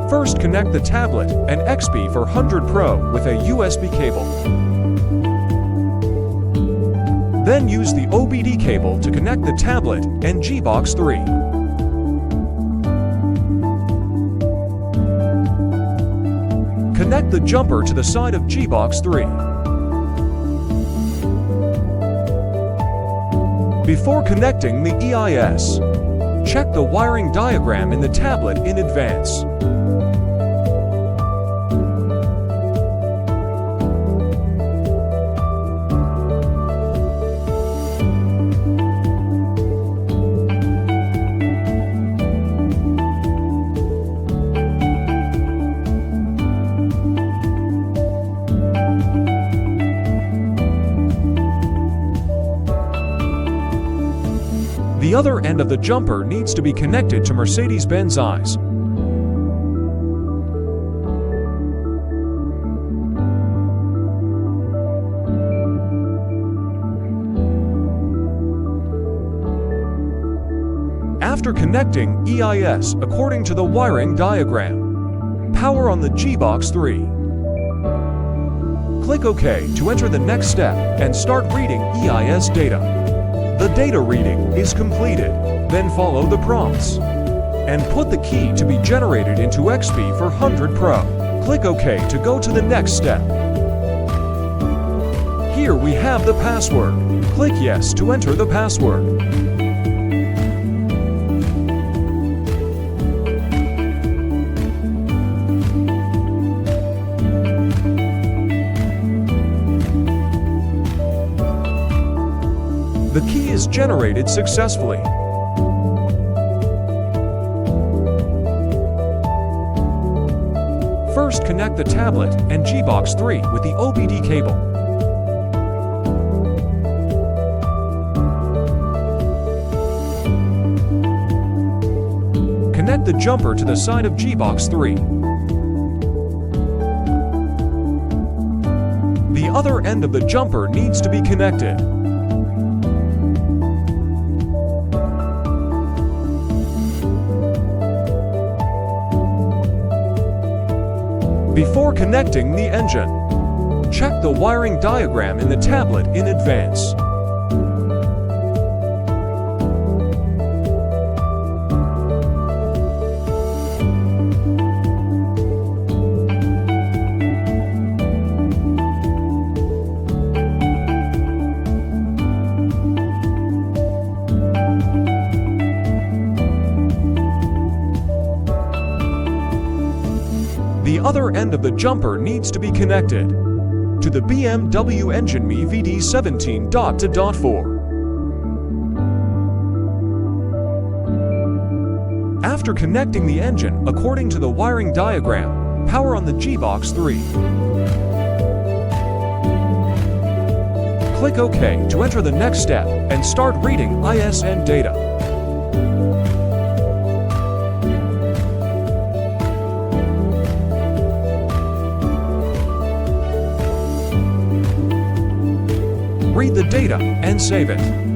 First, connect the tablet and XP for 100 Pro with a USB cable. Then use the OBD cable to connect the tablet and BOX3. Connect the jumper to the side of BOX3. Before connecting the EIS, check the wiring diagram in the tablet in advance. The other end of the jumper needs to be connected to Mercedes-Benz eyes. After connecting EIS according to the wiring diagram, power on the BOX3. Click OK to enter the next step and start reading EIS data. The data reading is completed. Then follow the prompts and put the key to be generated into XP for 100 Pro. Click OK to go to the next step. Here we have the password. Click Yes to enter the password. The key is generated successfully. First, connect the tablet and BOX3 with the OBD cable. Connect the jumper to the side of BOX3. The other end of the jumper needs to be connected. Before connecting the engine, check the wiring diagram in the tablet in advance. The other end of the jumper needs to be connected to the BMW Engine Me VD17 .4. After connecting the engine according to the wiring diagram, power on the BOX3. Click OK to enter the next step and start reading ISN data. Read the data and save it.